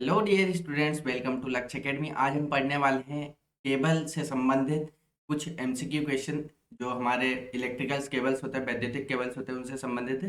Hello dear students, welcome to Lakshya Academy. आज हम पढ़ने वाले हैं केबल से संबंधित कुछ एमसीक्यू क्वेश्चन। जो हमारे इलेक्ट्रिकल्स केबल्स होते हैं, वैद्युतिक केबल्स होते हैं, उनसे संबंधित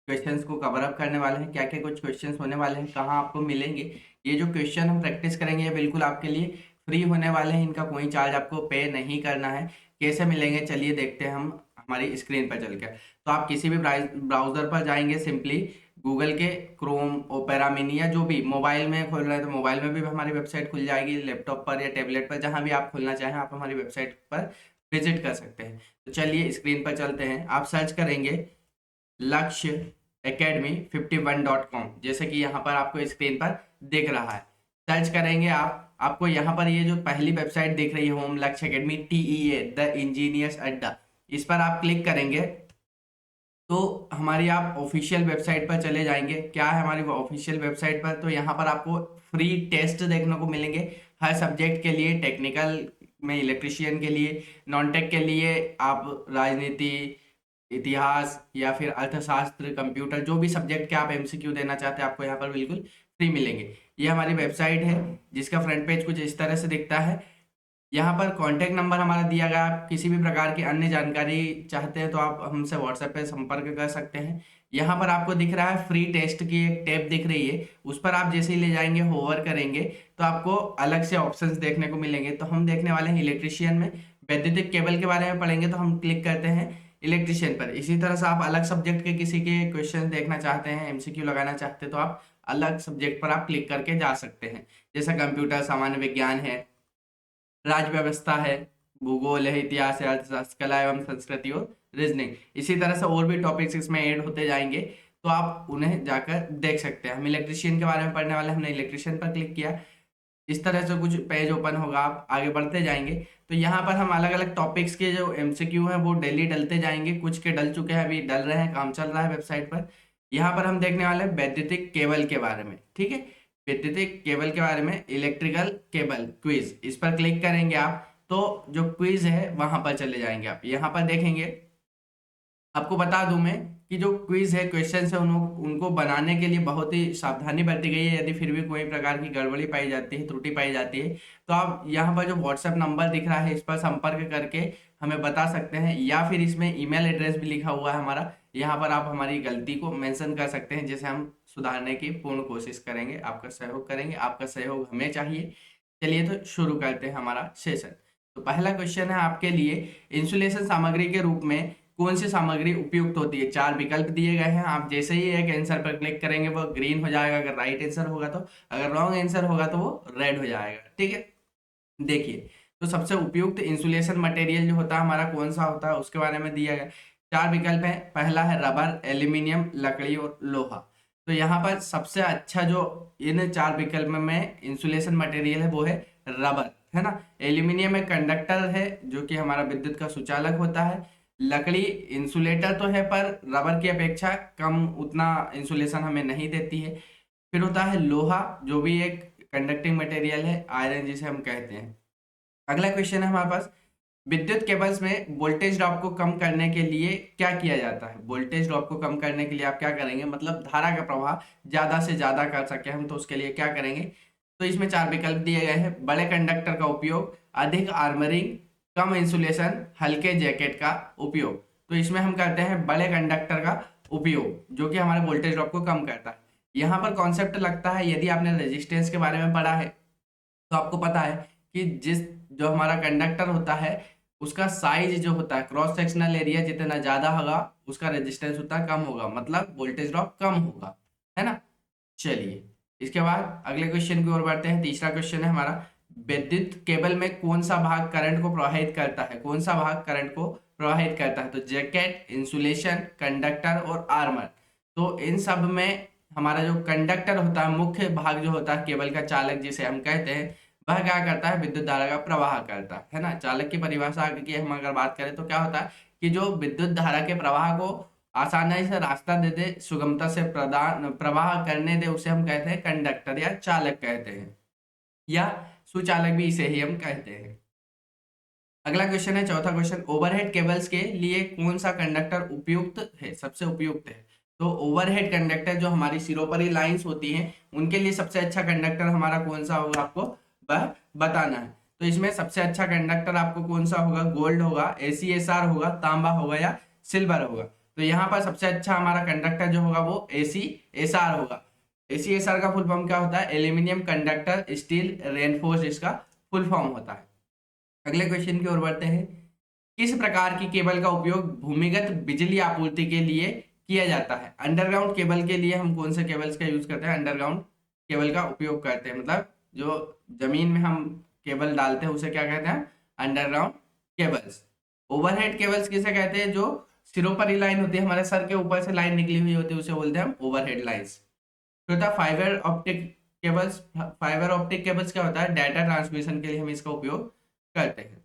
क्वेश्चंस को कवर अप करने वाले हैं। क्या क्या कुछ क्वेश्चंस होने वाले हैं, कहाँ आपको मिलेंगे, ये जो क्वेश्चन हम प्रैक्टिस करेंगे ये बिल्कुल आपके लिए फ्री होने वाले हैं। इनका कोई चार्ज आपको पे नहीं करना है। कैसे मिलेंगे चलिए देखते हैं हम हमारी स्क्रीन पर चलकर। तो आप किसी भी ब्राउजर पर जाएंगे, सिंपली गूगल के क्रोम, ओपेरा मिनी या जो भी मोबाइल में खोल रहे हैं तो मोबाइल में भी हमारी वेबसाइट खुल जाएगी, लैपटॉप पर या टैबलेट पर, जहां भी आप खोलना चाहें आप हमारी वेबसाइट पर विजिट कर सकते हैं। तो चलिए स्क्रीन पर चलते हैं। आप सर्च करेंगे लक्ष्य एकेडमी 51.com, जैसे कि यहाँ पर आपको स्क्रीन पर दिख रहा है। सर्च करेंगे आपको यहाँ पर ये जो पहली वेबसाइट दिख रही है, होम लक्ष्य एकेडमी TEA द इंजीनियर्स अड्डा, इस पर आप क्लिक करेंगे तो हमारी आप ऑफिशियल वेबसाइट पर चले जाएंगे। क्या है हमारी ऑफिशियल वेबसाइट पर, तो यहाँ पर आपको फ्री टेस्ट देखने को मिलेंगे हर सब्जेक्ट के लिए। टेक्निकल में इलेक्ट्रिशियन के लिए, नॉन टेक के लिए आप राजनीति, इतिहास या फिर अर्थशास्त्र, कंप्यूटर, जो भी सब्जेक्ट के आप एमसीक्यू देना चाहते हैं आपको यहाँ पर बिल्कुल फ्री मिलेंगे। ये हमारी वेबसाइट है जिसका फ्रंट पेज कुछ इस तरह से दिखता है। यहाँ पर कॉन्टैक्ट नंबर हमारा दिया गया। आप किसी भी प्रकार की अन्य जानकारी चाहते हैं तो आप हमसे व्हाट्सएप पे संपर्क कर सकते हैं। यहाँ पर आपको दिख रहा है फ्री टेस्ट की एक टैब दिख रही है, उस पर आप जैसे ही ले जाएंगे, होवर करेंगे तो आपको अलग से ऑप्शंस देखने को मिलेंगे। तो हम देखने वाले हैं इलेक्ट्रिशियन में, वैद्युतिक केबल के बारे में पढ़ेंगे तो हम क्लिक करते हैं इलेक्ट्रिशियन पर। इसी तरह से आप अलग सब्जेक्ट के किसी के क्वेश्चन देखना चाहते हैं, एमसीक्यू लगाना चाहते हैं तो आप अलग सब्जेक्ट पर आप क्लिक करके जा सकते हैं। जैसे कंप्यूटर, सामान्य विज्ञान है, राज्य व्यवस्था है, भूगोल है, इतिहास है, अर्थशास्त्र, कला एवं संस्कृति और रीजनिंग। इसी तरह से और भी टॉपिक्स इसमें ऐड होते जाएंगे तो आप उन्हें जाकर देख सकते हैं। हम इलेक्ट्रिशियन के बारे में पढ़ने वाले हैं, हमने इलेक्ट्रिशियन पर क्लिक किया। इस तरह से कुछ पेज ओपन होगा, आप आगे बढ़ते जाएंगे तो यहाँ पर हम अलग अलग टॉपिक्स के जो एमसीक्यू हैं वो डेली डलते जाएंगे। कुछ के डल चुके हैं, अभी डल रहे हैं, काम चल रहा है वेबसाइट पर। यहाँ पर हम देखने वाले हैं वैद्युतिक केबल के बारे में, ठीक है। वैद्युतिक केबल के बारे में, इलेक्ट्रिकल केबल क्विज, इस पर क्लिक करेंगे आप तो जो क्विज है वहां पर चले जाएंगे। आप यहाँ पर देखेंगे, आपको बता दूं मैं कि जो क्विज है, क्वेश्चन है, उनको बनाने के लिए बहुत ही सावधानी बरती गई है। यदि फिर भी कोई प्रकार की गड़बड़ी पाई जाती है, त्रुटि पाई जाती है, तो आप यहाँ पर जो व्हाट्सएप नंबर दिख रहा है इस पर संपर्क करके हमें बता सकते हैं, या फिर इसमें ईमेल एड्रेस भी लिखा हुआ है हमारा। यहाँ पर आप हमारी गलती को मेंशन कर सकते हैं, जिसे हम सुधारने की पूर्ण कोशिश करेंगे, आपका सहयोग करेंगे। आपका सहयोग हमें चाहिए। चलिए तो शुरू करते हैं हमारा सेशन। तो पहला क्वेश्चन है आपके लिए, इंसुलेशन सामग्री के रूप में कौन सी सामग्री उपयुक्त होती है। चार विकल्प दिए गए हैं, आप जैसे ही एक आंसर पर क्लिक करेंगे वो ग्रीन हो जाएगा अगर राइट आंसर होगा तो, अगर रॉन्ग आंसर होगा तो वो रेड हो जाएगा, ठीक है। देखिए, तो सबसे उपयुक्त इंसुलेशन मटेरियल जो होता है हमारा कौन सा होता है उसके बारे में दिया गया। चार विकल्प है, पहला है रबर, एल्यूमिनियम, लकड़ी और लोहा। तो यहाँ पर सबसे अच्छा जो इन चार विकल्प में इंसुलेशन मटेरियल है वो है रबर, है ना। एल्यूमिनियम एक कंडक्टर है जो कि हमारा विद्युत का सुचालक होता है। लकड़ी इंसुलेटर तो है पर रबर की अपेक्षा कम, उतना इंसुलेशन हमें नहीं देती है। फिर होता है लोहा, जो भी एक कंडक्टिंग मटेरियल है, आयरन जिसे हम कहते हैं। अगला क्वेश्चन है हमारे पास, विद्युत केबल्स में वोल्टेज ड्रॉप को कम करने के लिए क्या किया जाता है। वोल्टेज ड्रॉप को कम करने के लिए आप क्या करेंगे, मतलब धारा का प्रवाह ज्यादा से ज्यादा कर सके हम, तो उसके लिए क्या करेंगे। तो इसमें चार विकल्प दिए गए हैं, बड़े कंडक्टर का उपयोग, अधिक आर्मरिंग, कम इंसुलेशन, हल्के जैकेट का उपयोग। तो इसमें हम करते हैं बड़े कंडक्टर का उपयोग, जो कि हमारे वोल्टेज ड्रॉप को कम करता है। यहाँ पर कॉन्सेप्ट लगता है, यदि आपने रेजिस्टेंस के बारे में पढ़ा है तो आपको पता है कि जिस जो हमारा कंडक्टर होता है उसका साइज जो होता है, क्रॉस सेक्शनल एरिया जितना ज्यादा होगा उसका रेजिस्टेंस उतना कम होगा, मतलब वोल्टेज ड्रॉप कम होगा, है ना। चलिए इसके बाद अगले क्वेश्चन की ओर बढ़ते हैं। तीसरा क्वेश्चन है हमारा, विद्युत केबल में कौन सा भाग करंट को प्रवाहित करता है। कौन सा भाग करंट को प्रवाहित करता है, तो जैकेट, इंसुलेशन, कंडक्टर और आर्मर। तो इन सब में हमारा जो कंडक्टर होता है, मुख्य भाग जो होता है केबल का चालक जिसे हम कहते हैं, वह क्या करता है, विद्युत धारा का प्रवाह करता है ना। चालक की परिभाषा की हम अगर बात करें तो क्या होता है कि जो विद्युत धारा के प्रवाह को आसानी से रास्ता दे दे, सुगमता से प्रदान प्रवाह करने दे, उसे हम कहते हैं कंडक्टर या चालक कहते हैं, या सुचालक भी इसे ही हम कहते हैं। अगला क्वेश्चन है, चौथा क्वेश्चन, ओवरहेड केबल्स के लिए कौन सा कंडक्टर उपयुक्त है, सबसे उपयुक्त है। तो ओवरहेड कंडक्टर जो हमारी सिरोपरी लाइंस होती हैं उनके लिए सबसे अच्छा कंडक्टर हमारा कौन सा होगा आपको बताना है। तो इसमें सबसे अच्छा कंडक्टर आपको कौन सा होगा, गोल्ड होगा, ACSR होगा, तांबा होगा या सिल्वर होगा। तो यहाँ पर सबसे अच्छा हमारा कंडक्टर जो होगा वो ACSR होगा। ACSR का फुल फॉर्म क्या होता है, एल्यूमिनियम कंडक्टर स्टील रेनफोर्स इसका फुल फॉर्म होता है। अगले क्वेश्चन की ओर बढ़ते हैं। किस प्रकार की केबल का उपयोग भूमिगत बिजली आपूर्ति के लिए किया जाता है। अंडरग्राउंड केबल के लिए हम कौन से केबल्स का यूज करते हैं, अंडरग्राउंड केबल का उपयोग करते हैं, मतलब जो जमीन में हम केबल डालते हैं उसे क्या कहते हैं, अंडरग्राउंड केबल्स। ओवरहेड केबल्स किसे कहते हैं, जो सिरों पर ही लाइन होती है, हमारे सर के ऊपर से लाइन निकली हुई होती है, उसे बोलते हैं हम ओवरहेड लाइन्स। तो fibre optic cables, fibre optic cables क्या होता है, डाटा ट्रांसमिशन के लिए हम इसका उपयोग करते हैं।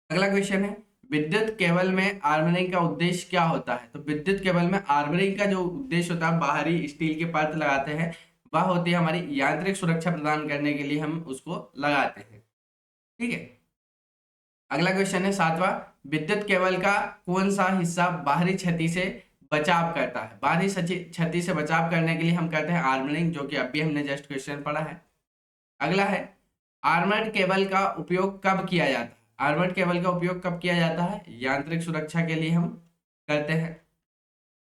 अगला क्वेश्चन है, विद्युत केबल में आर्मरिंग का उद्देश्य क्या होता है। तो विद्युत केबल में आर्मरिंग का जो उद्देश्य होता है, बाहरी स्टील के परत लगाते हैं, वह होती है हमारी यांत्रिक सुरक्षा प्रदान करने के लिए हम उसको लगाते हैं। ठीक है। अगला क्वेश्चन है 7वां, विद्युत केबल का कौन सा हिस्सा बाहरी क्षति से बचाव करता है। बाहरी क्षति से बचाव करने के लिए हम करते हैं आर्मरिंग, जो कि अभी हमने जस्ट क्वेश्चन पढ़ा है। अगला है, आर्मर्ड केबल का उपयोग कब किया जाता है। आर्मर्ड केबल का उपयोग कब किया जाता है, यांत्रिक सुरक्षा के लिए हम करते हैं।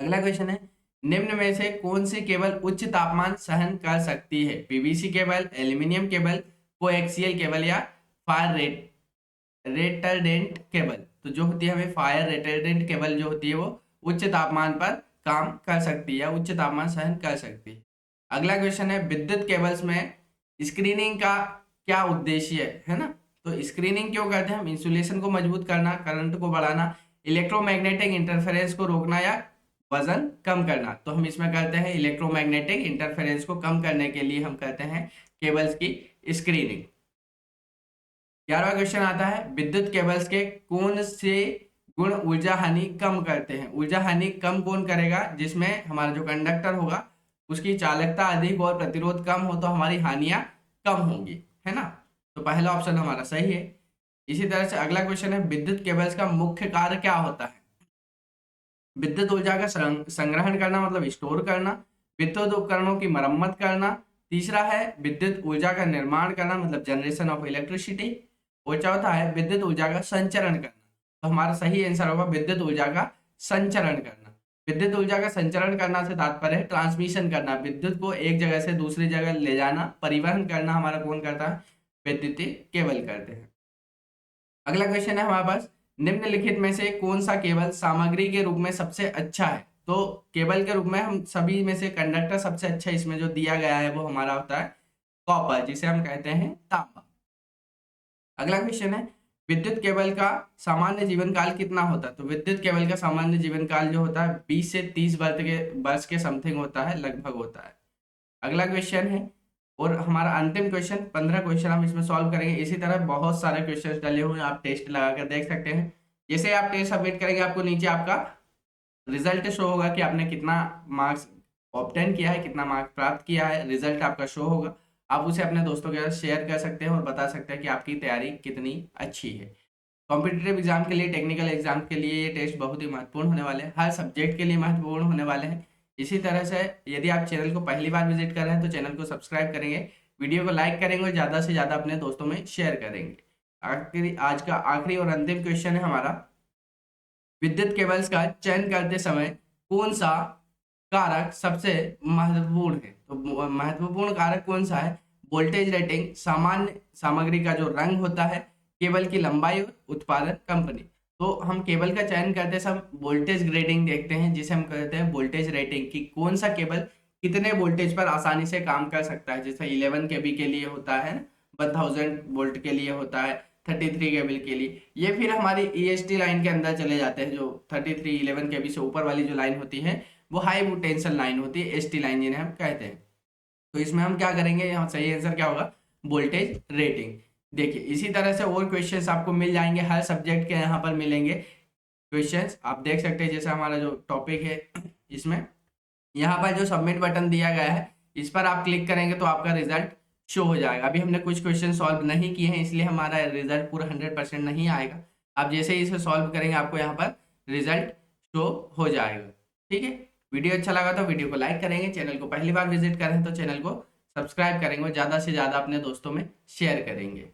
अगला क्वेश्चन है, निम्न में से कौन सी केबल उच्च तापमान सहन कर सकती है। PVC cable, aluminium cable, coaxial cable या फायर रेटरडेंट केबल। तो जो होती है हमें फायर रेटरडेंट केबल जो होती है वो उच्च तापमान पर काम कर सकती है या उच्च तापमान सहन कर सकती है। अगला क्वेश्चन है, विद्युत केबल्स में स्क्रीनिंग का क्या उद्देश्य है ना। तो स्क्रीनिंग क्यों करते हैं हम, इंसुलेशन को मजबूत करना, करंट को बढ़ाना, इलेक्ट्रोमैग्नेटिक इंटरफेरेंस को रोकना या वजन कम करना। तो हम इसमें करते हैं इलेक्ट्रोमैग्नेटिक इंटरफेरेंस को कम करने के लिए हम करते हैं केबल्स की स्क्रीनिंग। 11वां क्वेश्चन आता है, विद्युत केबल्स के कौन से गुण ऊर्जा हानि कम करते हैं। ऊर्जा हानि कम कौन करेगा, जिसमें हमारा जो कंडक्टर होगा उसकी चालकता अधिक और प्रतिरोध कम हो, तो हमारी हानियां कम होंगी, है ना। तो पहला ऑप्शन हमारा सही है। इसी तरह से अगला क्वेश्चन है, विद्युत केबल्स का मुख्य कार्य क्या होता है। विद्युत ऊर्जा का संग्रहण करना, मतलब स्टोर करना, विद्युत उपकरणों की मरम्मत करना। तीसरा है विद्युत ऊर्जा का निर्माण करना, मतलब जनरेशन ऑफ इलेक्ट्रिसिटी। और चौथा है विद्युत ऊर्जा का संचरण करना। तो हमारा सही आंसर होगा विद्युत ऊर्जा का संचरण करना। विद्युत ऊर्जा का संचरण करना से तात्पर्य है ट्रांसमिशन करना, विद्युत को एक जगह से दूसरी जगह ले जाना, परिवहन करना हमारा कौन करता है, विद्युतीय केबल करते हैं। अगला क्वेश्चन है हमारे पास, निम्नलिखित में से कौन सा केबल सामग्री के रूप में सबसे अच्छा है। तो केबल के रूप में हम सभी में से कंडक्टर सबसे अच्छा इसमें जो दिया गया है वो हमारा होता है कॉपर, जिसे हम कहते हैं तांबा। अगला क्वेश्चन है, विद्युत केबल का सामान्य जीवन काल कितना होता है। तो विद्युत केबल का सामान्य जीवन काल जो होता है 20 से 30 वर्ष के समथिंग होता है, लगभग होता है। अगला क्वेश्चन है, और हमारा अंतिम क्वेश्चन, 15 क्वेश्चन हम इसमें सॉल्व करेंगे। इसी तरह बहुत सारे क्वेश्चन डले हुए हैं, आप टेस्ट लगा कर देख सकते हैं। जैसे आप टेस्ट सबमिट करेंगे आपको नीचे आपका रिजल्ट शो होगा कि आपने कितना मार्क्स ऑब्टेन किया है, कितना मार्क्स प्राप्त किया है, रिजल्ट आपका शो होगा। आप उसे अपने दोस्तों के साथ शेयर कर सकते हैं और बता सकते हैं कि आपकी तैयारी कितनी अच्छी है। कॉम्पिटिटिव एग्जाम के लिए, टेक्निकल एग्जाम के लिए ये टेस्ट बहुत ही महत्वपूर्ण होने वाले हैं, हर सब्जेक्ट के लिए महत्वपूर्ण होने वाले हैं। इसी तरह से यदि आप चैनल को पहली बार विजिट कर रहे हैं तो चैनल को सब्सक्राइब करेंगे, वीडियो को लाइक करेंगे और ज़्यादा से ज़्यादा अपने दोस्तों में शेयर करेंगे। आज का आखिरी और अंतिम क्वेश्चन है हमारा, विद्युत केबल्स का चयन करते समय कौन सा कारक सबसे महत्वपूर्ण है। तो महत्वपूर्ण कारक कौन सा है, वोल्टेज रेटिंग, सामान्य सामग्री का जो रंग होता है, केबल की लंबाई और उत्पादन कंपनी। तो हम केबल का चयन करते समय वोल्टेज ग्रेडिंग देखते हैं, जिसे हम कहते हैं वोल्टेज रेटिंग, कि कौन सा केबल कितने वोल्टेज पर आसानी से काम कर सकता है। जैसे 11 केबी के लिए होता है, 1000 वोल्ट के लिए होता है, 33 केबल के लिए। ये फिर हमारी EST लाइन के अंदर चले जाते हैं, जो 33 11 केबी से ऊपर वाली जो लाइन होती है वो हाई पोटेंशियल लाइन होती है, ST लाइन जिन्हें हम कहते हैं। तो इसमें हम क्या करेंगे, यहाँ सही आंसर क्या होगा, वोल्टेज रेटिंग। देखिए इसी तरह से और क्वेश्चंस आपको मिल जाएंगे, हर सब्जेक्ट के यहाँ पर मिलेंगे क्वेश्चंस, आप देख सकते हैं। जैसे हमारा जो टॉपिक है इसमें यहाँ पर जो सबमिट बटन दिया गया है, इस पर आप क्लिक करेंगे तो आपका रिजल्ट शो हो जाएगा। अभी हमने कुछ क्वेश्चन सॉल्व नहीं किए हैं, इसलिए हमारा रिजल्ट पूरा 100% नहीं आएगा। आप जैसे ही इसे सॉल्व करेंगे आपको यहाँ पर रिजल्ट शो हो जाएगा। ठीक है, वीडियो अच्छा लगा तो वीडियो को लाइक करेंगे, चैनल को पहली बार विजिट करें तो चैनल को सब्सक्राइब करेंगे और ज़्यादा से ज़्यादा अपने दोस्तों में शेयर करेंगे।